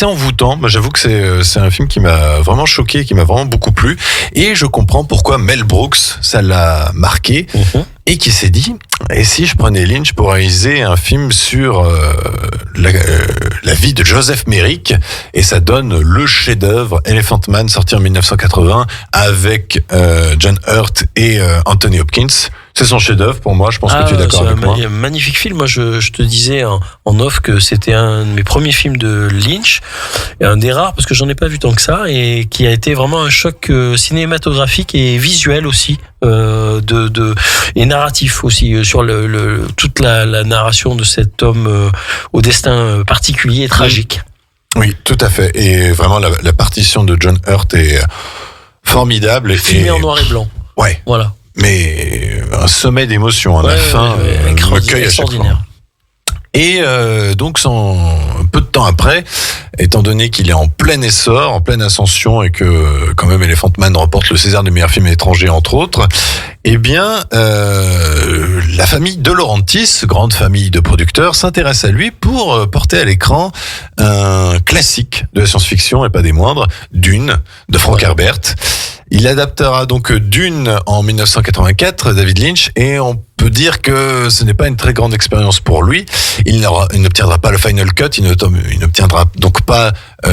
envoûtant. Moi, j'avoue que c'est un film qui m'a vraiment choqué, qui m'a vraiment beaucoup plu. Et je comprends pourquoi Mel Brooks, ça l'a marqué. Et qui s'est dit, et si je prenais Lynch pour réaliser un film sur la vie de Joseph Merrick, et ça donne le chef-d'œuvre Elephant Man, sorti en 1980, avec John Hurt et Anthony Hopkins. C'est son chef-d'œuvre pour moi, je pense que tu es d'accord avec moi. C'est un magnifique film. Moi, je te disais en off que c'était un de mes premiers films de Lynch, et un des rares, parce que j'en ai pas vu tant que ça, et qui a été vraiment un choc cinématographique et visuel aussi, et narratif aussi, sur toute la narration de cet homme au destin particulier et tragique. Oui, tout à fait. Et vraiment, la partition de John Hurt est formidable. Filmé en noir et blanc. Ouais. Voilà. Mais un sommet d'émotion, la fin me cueille à chaque fois. Et donc, peu de temps après, étant donné qu'il est en plein essor, en pleine ascension, et que quand même Elephant Man remporte le César du meilleur film étranger, entre autres, eh bien, la famille De Laurentiis, grande famille de producteurs, s'intéresse à lui pour porter à l'écran un classique de la science-fiction, et pas des moindres, Dune, de Frank Herbert. Il adaptera donc Dune en 1984, David Lynch, et on peut dire que ce n'est pas une très grande expérience pour lui. Il n'obtiendra pas le Final Cut, il n'obtiendra donc pas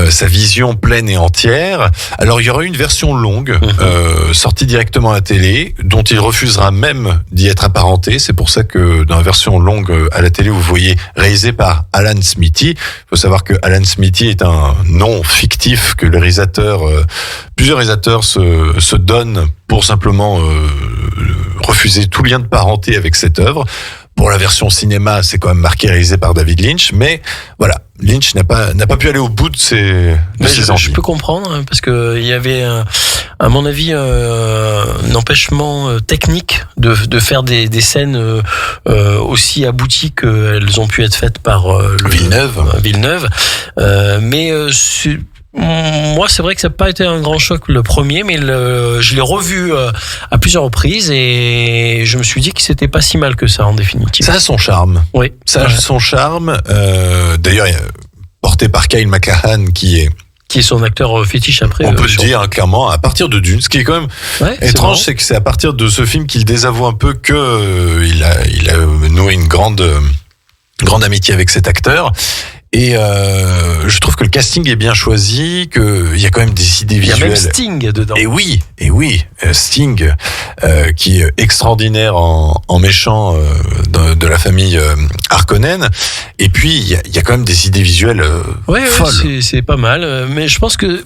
sa vision pleine et entière. Alors il y aura une version longue sortie directement à la télé, dont il refusera même d'y être apparenté. C'est pour ça que dans la version longue à la télé, vous voyez réalisé par Alan Smithy. Il faut savoir que Alan Smithy est un nom fictif que le réalisateur, plusieurs réalisateurs se donnent pour simplement refuser tout lien de parenté avec cette œuvre. Pour la version cinéma, c'est quand même marqué réalisé par David Lynch, mais voilà, Lynch n'a pas pu aller au bout de ses envies. Je peux comprendre, parce que il y avait, à mon avis, un empêchement technique de faire des scènes aussi abouties qu'elles ont pu être faites par Villeneuve. Mais moi, c'est vrai que ça n'a pas été un grand choc le premier, mais je l'ai revu à plusieurs reprises et je me suis dit que c'était pas si mal que ça en définitive. Ça a son charme. Oui. Ça a son charme. D'ailleurs, porté par Kyle MacLachlan qui est son acteur fétiche après. On peut le dire clairement, à partir de Dune. Ce qui est quand même étrange, c'est que c'est à partir de ce film qu'il désavoue un peu que il a noué une grande amitié avec cet acteur. Et je trouve que le casting est bien choisi, qu'il y a quand même des idées visuelles. Il y a même Sting dedans. Et oui, Sting, qui est extraordinaire en méchant de la famille Harkonnen. Et puis il y a quand même des idées visuelles folles. Ouais, c'est pas mal. Mais je pense que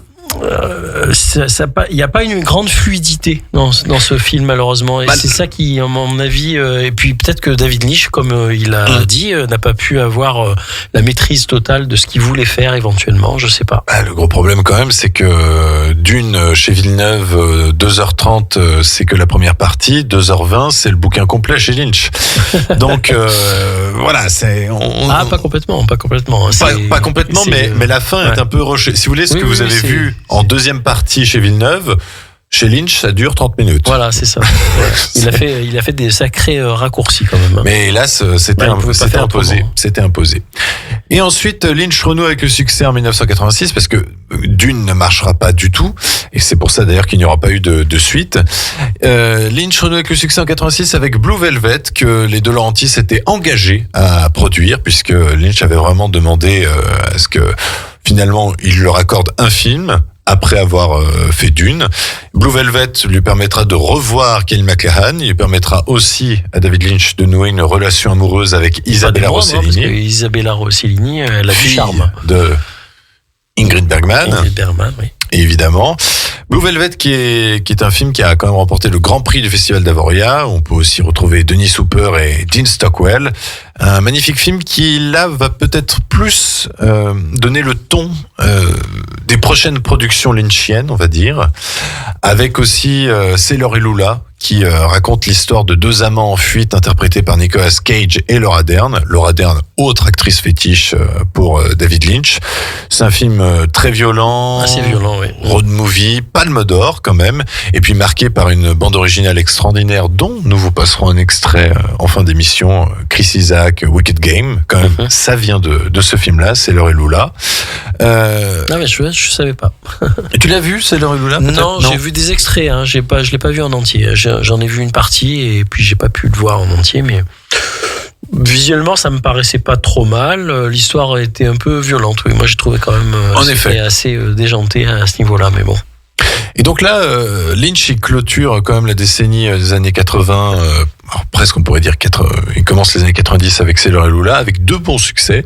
il n'y a pas une grande fluidité dans ce film malheureusement, et c'est ça qui, à mon avis, et puis peut-être que David Lynch, comme il a dit, n'a pas pu avoir la maîtrise totale de ce qu'il voulait faire éventuellement, je sais pas. Le gros problème quand même, c'est que Dune chez Villeneuve, 2h30 c'est que la première partie, 2h20 c'est le bouquin complet chez Lynch. Donc voilà, pas complètement. Pas complètement, mais la fin est un peu rushée. Si vous voulez, ce que vous avez vu en deuxième partie chez Villeneuve, chez Lynch, ça dure 30 minutes. Voilà, c'est ça. Ouais. Il a fait des sacrés raccourcis quand même. Mais hélas, c'était imposé. Et ensuite, Lynch renoue avec le succès en 1986 parce que Dune ne marchera pas du tout. Et c'est pour ça d'ailleurs qu'il n'y aura pas eu de suite. Lynch renoue avec le succès en 86 avec Blue Velvet, que les De Laurentiis s'étaient engagés à produire, puisque Lynch avait vraiment demandé à ce que finalement il leur accorde un film après avoir fait Dune. Blue Velvet lui permettra de revoir Kyle MacLachlan. Il lui permettra aussi à David Lynch de nouer une relation amoureuse avec Isabella Rossellini. Parce que Isabella Rossellini, elle a du charme. De Ingrid Bergman. Oui. Évidemment. Blue Velvet qui est un film qui a quand même remporté le Grand Prix du Festival d'Avoria. On peut aussi retrouver Dennis Hooper et Dean Stockwell. Un magnifique film qui, là, va peut-être plus donner le ton des prochaines productions lynchiennes, on va dire. Avec aussi Sailor et Lula, qui raconte l'histoire de deux amants en fuite interprétés par Nicolas Cage et Laura Dern. Laura Dern, autre actrice fétiche pour David Lynch. C'est un film très violent. Assez violent, oui. Road movie, Palme d'Or quand même. Et puis marqué par une bande originale extraordinaire dont nous vous passerons un extrait en fin d'émission. Chris Isaak, Wicked Game. Quand même, ça vient de ce film-là, Sailor et Lula. Non mais je savais pas. Et tu l'as vu, Sailor et Lula? Non, j'ai vu des extraits. Je l'ai pas vu en entier. J'en ai vu une partie et puis j'ai pas pu le voir en entier, mais visuellement ça me paraissait pas trop mal. L'histoire était un peu violente. Oui, moi j'ai trouvé quand même assez déjanté à ce niveau-là, mais bon. Et donc là, Lynch il clôture quand même la décennie des années 80, alors presque on pourrait dire il commence les années 90 avec Sailor et Lula, avec deux bons succès,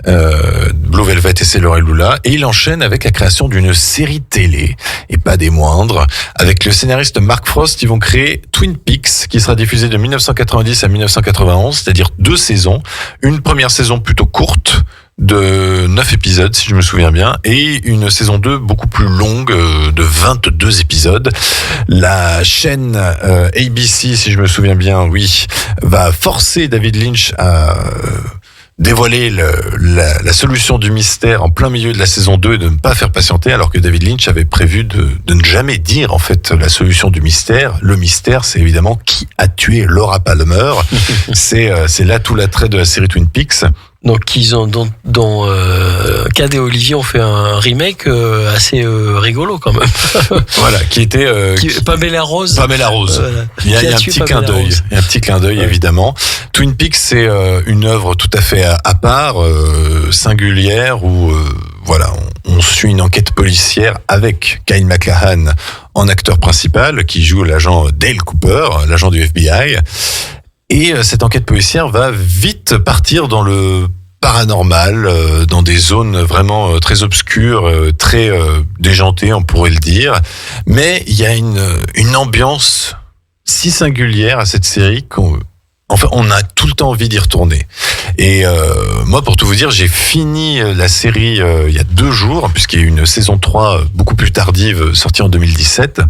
Blue Velvet et Sailor et Lula, et il enchaîne avec la création d'une série télé, et pas des moindres. Avec le scénariste Mark Frost, ils vont créer Twin Peaks, qui sera diffusé de 1990 à 1991, c'est-à-dire 2 saisons, une première saison plutôt courte, de 9 épisodes, si je me souviens bien, et une saison 2 beaucoup plus longue, de 22 épisodes. La chaîne ABC, si je me souviens bien, va forcer David Lynch à dévoiler la solution du mystère en plein milieu de la saison 2 et de ne pas faire patienter, alors que David Lynch avait prévu de ne jamais dire en fait la solution du mystère. Le mystère, c'est évidemment qui a tué Laura Palmer. C'est là tout l'attrait de la série Twin Peaks. Donc dont Cad et Olivier ont fait un remake assez rigolo quand même. Voilà, qui était Pamela Rose. Pamela Rose. Il y a un petit clin d'œil. Il y a un petit clin d'œil, évidemment. Twin Peaks, c'est une œuvre tout à fait à part, singulière, où voilà, on suit une enquête policière avec Kyle MacLachlan en acteur principal, qui joue l'agent Dale Cooper, l'agent du FBI. Et cette enquête policière va vite partir dans le paranormal, dans des zones vraiment très obscures, très déjantées, on pourrait le dire. Mais il y a une ambiance si singulière à cette série qu'on a tout le temps envie d'y retourner. Et moi, pour tout vous dire, j'ai fini la série il y a 2 jours, puisqu'il y a eu une saison 3 beaucoup plus tardive, sortie en 2017.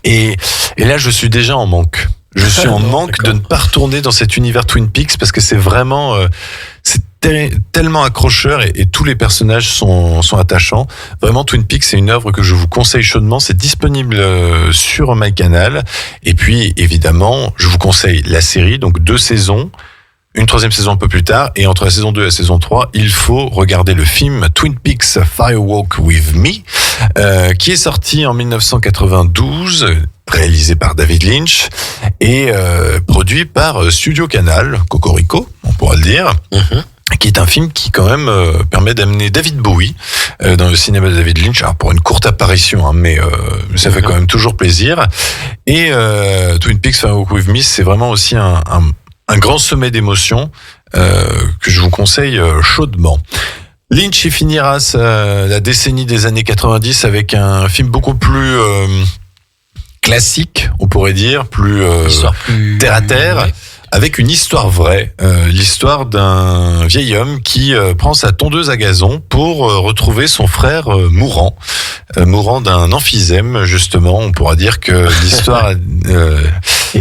Et là, je suis déjà en manque. Je suis en manque de ne pas retourner dans cet univers Twin Peaks, parce que c'est vraiment... c'est tellement accrocheur et tous les personnages sont attachants. Vraiment, Twin Peaks, c'est une œuvre que je vous conseille chaudement. C'est disponible sur MyCanal. Et puis, évidemment, je vous conseille la série, donc 2 saisons. Une 3e saison un peu plus tard, et entre la saison 2 et la saison 3, il faut regarder le film Twin Peaks Firewalk With Me, qui est sorti en 1992, réalisé par David Lynch, et produit par Studio Canal, Cocorico, on pourra le dire. Qui est un film qui quand même permet d'amener David Bowie dans le cinéma de David Lynch, alors pour une courte apparition, hein, mais ça fait quand même toujours plaisir. Et Twin Peaks Firewalk With Me, c'est vraiment aussi un grand sommet d'émotions que je vous conseille chaudement. Lynch y finira la décennie des années 90 avec un film beaucoup plus classique, on pourrait dire, plus terre à terre. Ouais. Avec une histoire vraie, l'histoire d'un vieil homme qui prend sa tondeuse à gazon pour retrouver son frère mourant d'un emphysème, justement. On pourra dire que l'histoire,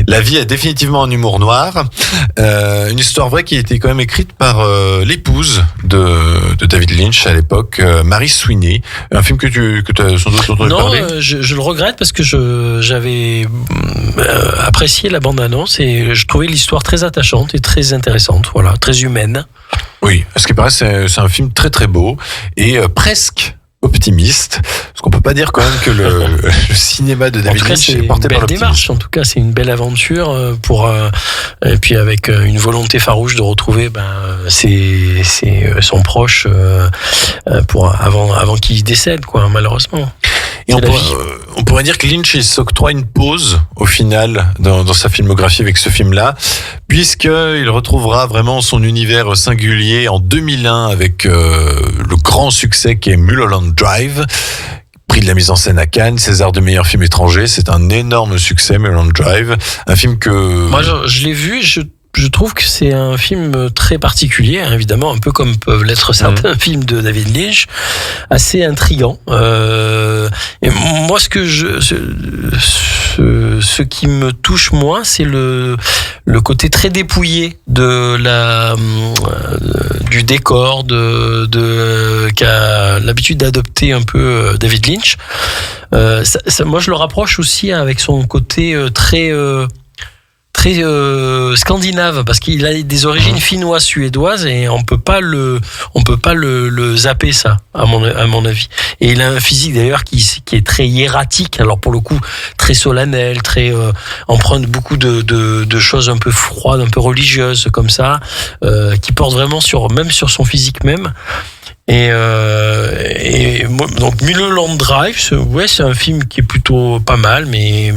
la vie a définitivement un humour noir. Une histoire vraie qui a été quand même écrite par l'épouse de David Lynch à l'époque, Mary Sweeney. Un film que tu as sans doute entendu parler. Non, je le regrette parce que j'avais apprécié la bande-annonce et je trouvais l'histoire très attachante et très intéressante, voilà, très humaine. Oui, à ce qui paraît, c'est un film très très beau et presque optimiste, parce qu'on peut pas dire quand même que le cinéma de David Lynch est porté par l'optimisme. Démarche, en tout cas, c'est une belle aventure et puis avec une volonté farouche de retrouver son proche avant qu'il décède, quoi, malheureusement. Et on pourrait dire que Lynch s'octroie une pause au final dans sa filmographie avec ce film-là, puisqu'il retrouvera vraiment son univers singulier en 2001 avec le grand succès qui est Mulholland Drive, prix de la mise en scène à Cannes, César de meilleur film étranger. C'est un énorme succès, Mulholland Drive, un film que... Moi, je l'ai vu, je trouve que c'est un film très particulier, hein, évidemment, un peu comme peuvent l'être certains films de David Lynch, assez intrigant. Et moi, ce qui me touche moins, c'est le côté très dépouillé du décor qu'a l'habitude d'adopter un peu David Lynch. Moi, je le rapproche aussi avec son côté très scandinave, parce qu'il a des origines finnois-suédoises et on peut pas le zapper, ça, à mon avis. Et il a un physique d'ailleurs qui est très hiératique, alors pour le coup très solennel, très empreinte beaucoup de choses un peu froides, un peu religieuses comme ça, qui porte vraiment même sur son physique même. Et donc Mulholland Drive, c'est un film qui est plutôt pas mal, mais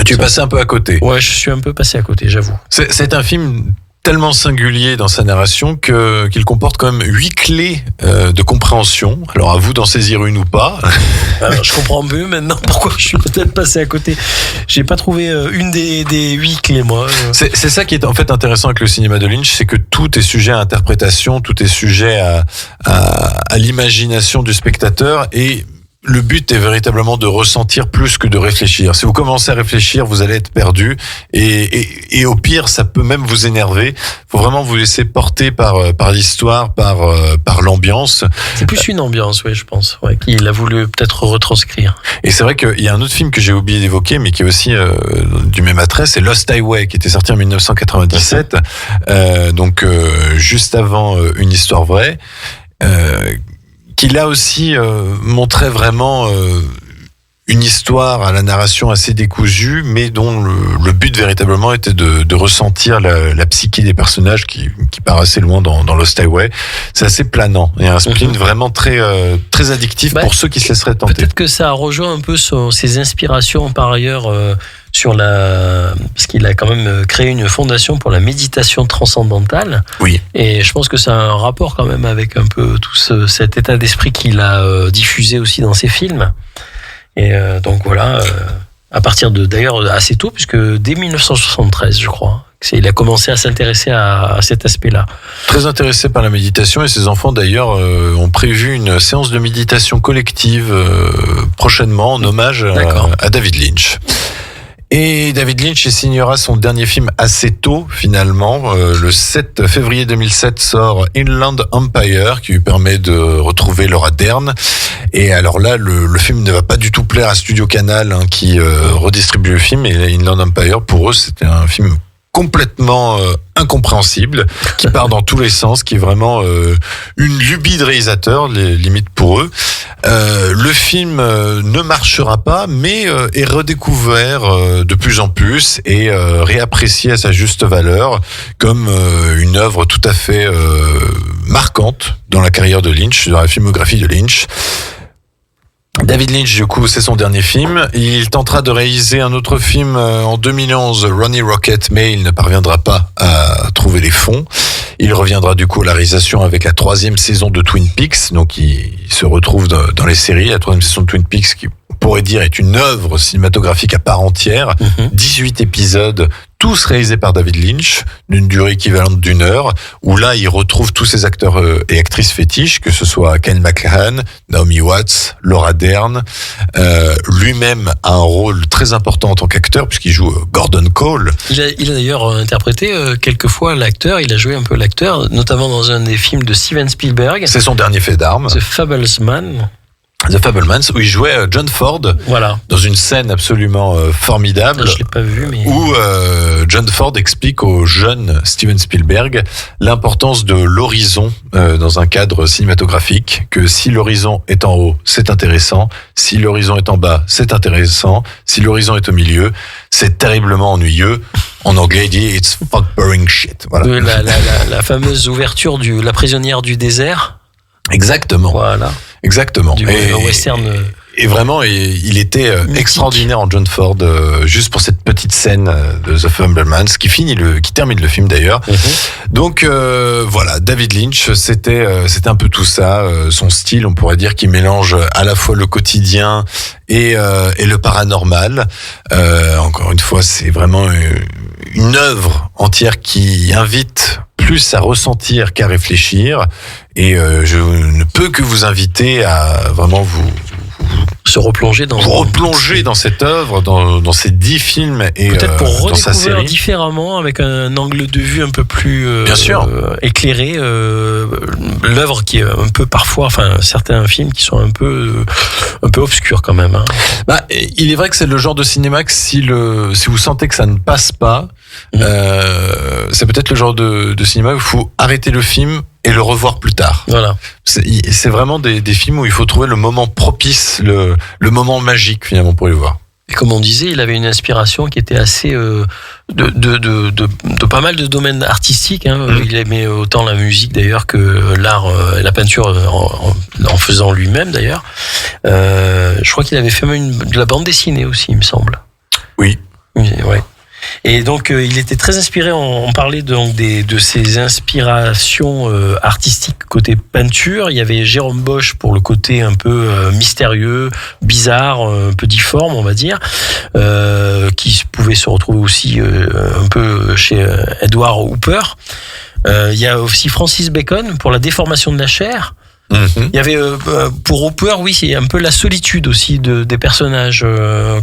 tu es passé un peu à côté. Ouais, je suis un peu passé à côté, j'avoue. C'est un film tellement singulier dans sa narration qu'il comporte quand même 8 clés de compréhension. Alors à vous d'en saisir une ou pas. Alors, je comprends mieux maintenant pourquoi je suis peut-être passé à côté. J'ai pas trouvé une des 8 clés, moi. C'est ça qui est en fait intéressant avec le cinéma de Lynch, c'est que tout est sujet à interprétation, tout est sujet à l'imagination du spectateur, et le but est véritablement de ressentir plus que de réfléchir. Si vous commencez à réfléchir, vous allez être perdu et au pire, ça peut même vous énerver. Faut vraiment vous laisser porter par l'histoire, par l'ambiance. C'est plus une ambiance, oui, je pense, ouais, qu'il a voulu peut-être retranscrire. Et c'est vrai qu'il y a un autre film que j'ai oublié d'évoquer, mais qui est aussi du même attrait, c'est Lost Highway, qui était sorti en 1997, donc juste avant Une histoire vraie. qui là aussi montrait vraiment une histoire à la narration assez décousue, mais dont le but véritablement était de ressentir la psyché des personnages qui part assez loin dans Lost Highway. C'est assez planant. Il y a un spleen vraiment très très addictif pour ceux qui se laisseraient tenter. Peut-être que ça rejoint un peu ses inspirations par ailleurs parce qu'il a quand même créé une fondation pour la méditation transcendantale. Oui. Et je pense que ça a un rapport quand même avec un peu tout cet état d'esprit qu'il a diffusé aussi dans ses films. Et donc voilà, à partir d'ailleurs assez tôt, puisque dès 1973, je crois, il a commencé à s'intéresser à cet aspect-là. Très intéressé par la méditation, et ses enfants d'ailleurs ont prévu une séance de méditation collective prochainement en hommage à David Lynch. Et David Lynch signera son dernier film assez tôt, finalement. Le 7 février 2007 sort Inland Empire, qui lui permet de retrouver Laura Dern. Et alors là, le film ne va pas du tout plaire à Studio Canal, qui redistribue le film. Et Inland Empire, pour eux, c'était un film complètement incompréhensible, qui part dans tous les sens, qui est vraiment une lubie de réalisateur, limite pour eux. Le film ne marchera pas, mais est redécouvert de plus en plus et réapprécié à sa juste valeur comme une œuvre tout à fait marquante dans la carrière de Lynch, dans la filmographie de Lynch. David Lynch, du coup, c'est son dernier film. Il tentera de réaliser un autre film en 2011, Ronnie Rocket, mais il ne parviendra pas à trouver les fonds. Il reviendra du coup à la réalisation avec la 3e saison de Twin Peaks, donc il se retrouve dans les séries. La 3e saison de Twin Peaks, qui on pourrait dire est une œuvre cinématographique à part entière, 18 épisodes, tous réalisés par David Lynch, d'une durée équivalente d'1 heure, où là, il retrouve tous ses acteurs et actrices fétiches, que ce soit Ken McLachlan, Naomi Watts, Laura Dern. Lui-même a un rôle très important en tant qu'acteur, puisqu'il joue Gordon Cole. Il a d'ailleurs interprété quelquefois l'acteur, il a joué un peu l'acteur, notamment dans un des films de Steven Spielberg. C'est son dernier fait d'armes. The Fablesman. The Fabelmans, où il jouait John Ford, dans une scène absolument formidable, je l'ai pas vu, mais... où John Ford explique au jeune Steven Spielberg l'importance de l'horizon dans un cadre cinématographique, que si l'horizon est en haut, c'est intéressant, si l'horizon est en bas, c'est intéressant, si l'horizon est au milieu, c'est terriblement ennuyeux. En anglais, il dit « it's fuck boring shit ». Voilà. La fameuse ouverture La prisonnière du désert. Exactement. Voilà. Exactement. Western. Et vraiment, il était extraordinaire en John Ford, juste pour cette petite scène de The Fabelmans, qui termine le film d'ailleurs. Donc voilà, David Lynch, c'était un peu tout ça. Son style, on pourrait dire, qui mélange à la fois le quotidien et le paranormal. Encore une fois, c'est vraiment une œuvre entière qui invite plus à ressentir qu'à réfléchir. Et je ne peux que vous inviter à vraiment se replonger dans cette œuvre, dans ces 10 films et peut-être pour dans sa redécouvrir série différemment, avec un angle de vue un peu plus bien sûr éclairé, l'œuvre qui est un peu parfois, certains films qui sont un peu obscurs quand même. Il est vrai que c'est le genre de cinéma que si vous sentez que ça ne passe pas, c'est peut-être le genre de cinéma où il faut arrêter le film et le revoir plus tard. Voilà. C'est vraiment des films où il faut trouver le moment propice, le moment magique finalement pour les voir. Et comme on disait, il avait une inspiration qui était assez de pas mal de domaines artistiques. Il aimait autant la musique d'ailleurs que l'art, la peinture en faisant lui-même d'ailleurs. Je crois qu'il avait fait même de la bande dessinée aussi, il me semble. Oui. Ouais. Et donc il était très inspiré, on parlait donc de ses inspirations artistiques côté peinture. Il y avait Jérôme Bosch pour le côté un peu mystérieux, bizarre, un peu difforme on va dire, qui pouvait se retrouver aussi un peu chez Edward Hooper. Il y a aussi Francis Bacon pour la déformation de la chair. Il y avait pour Hooper, oui, c'est un peu la solitude aussi des personnages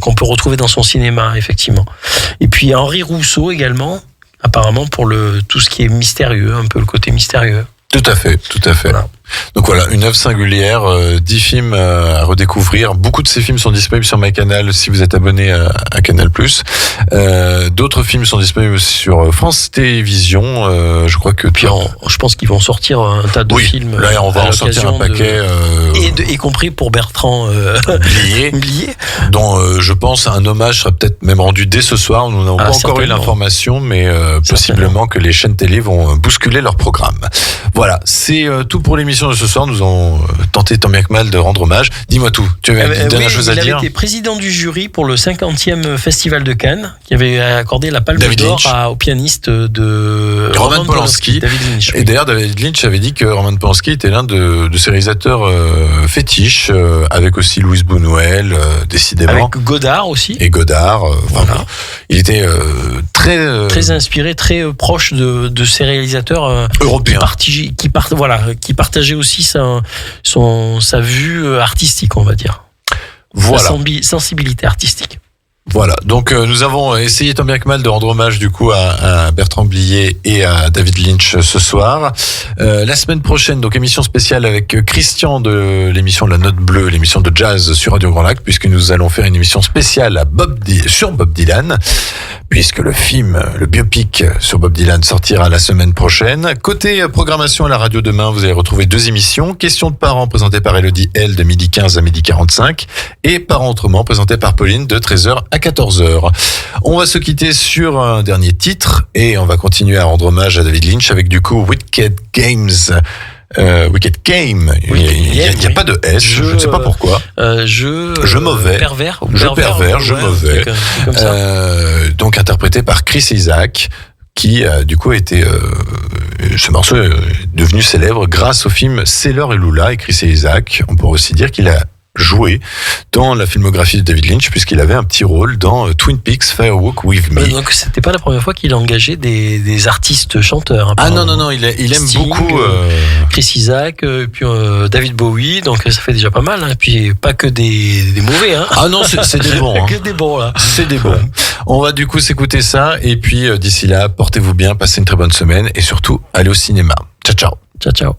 qu'on peut retrouver dans son cinéma, effectivement. Et puis Henri Rousseau également, apparemment pour tout ce qui est mystérieux, un peu le côté mystérieux. Tout à fait. Voilà. Donc voilà, une œuvre singulière, 10 films à redécouvrir. Beaucoup de ces films sont disponibles sur MyCanal si vous êtes abonné à Canal+. D'autres films sont disponibles sur France Télévisions. Je crois que je pense qu'ils vont sortir un tas de films. Là, on va en sortir un paquet. Y compris pour Bertrand Blier, dont je pense un hommage sera peut-être même rendu dès ce soir. Nous n'avons pas encore eu l'information, mais possiblement que les chaînes télé vont bousculer leur programme. Voilà, c'est tout pour l'émission de ce soir. Nous avons tenté tant bien que mal de rendre hommage. Dis-moi tout, tu avais une dernière chose à dire. Il avait été président du jury pour le 50e Festival de Cannes, qui avait accordé la Palme d'Or au pianiste de Roman Polanski, David Lynch. Et d'ailleurs, David Lynch avait dit que Roman Polanski était l'un de ses réalisateurs fétiches, avec aussi Louis Buñuel, décidément. Avec Godard aussi. Et Godard, voilà. Il était très inspiré, très proche de ces réalisateurs européens qui partageait aussi sa vue artistique, on va dire. Voilà. Sa sensibilité artistique. Voilà, donc nous avons essayé tant bien que mal de rendre hommage du coup à Bertrand Blier et à David Lynch ce soir. La semaine prochaine, donc émission spéciale avec Christian de l'émission La Note Bleue, l'émission de jazz sur Radio Grand Lac, puisque nous allons faire une émission spéciale sur Bob Dylan, puisque le biopic sur Bob Dylan sortira la semaine prochaine. Côté programmation à la radio demain, vous allez retrouver 2 émissions. Questions de parents présentées par Elodie L de 12h15 à 12h45 et Parents autrement présenté par Pauline de 13h à 14h. On va se quitter sur un dernier titre et on va continuer à rendre hommage à David Lynch avec du coup Wicked Game. Il n'y a pas de S, je ne sais pas pourquoi. Mauvais. Pervers. Mauvais. Comme ça. Donc interprété par Chris Isaak, qui du coup a été ce morceau est devenu célèbre grâce au film Sailor et Lula et Chris Isaak. On pourrait aussi dire qu'il a joué dans la filmographie de David Lynch puisqu'il avait un petit rôle dans Twin Peaks Fire Walk With Me. Donc c'était pas la première fois qu'il a engagé des artistes chanteurs. Ah non, il aime Sting, beaucoup Chris Isaak, puis David Bowie, donc ça fait déjà pas mal. Hein. Puis pas que des mauvais. Hein. Ah non, c'est des bons. Hein. Que des bons là. C'est des bons. On va du coup s'écouter ça et puis d'ici là, portez-vous bien, passez une très bonne semaine et surtout allez au cinéma. Ciao. Ciao.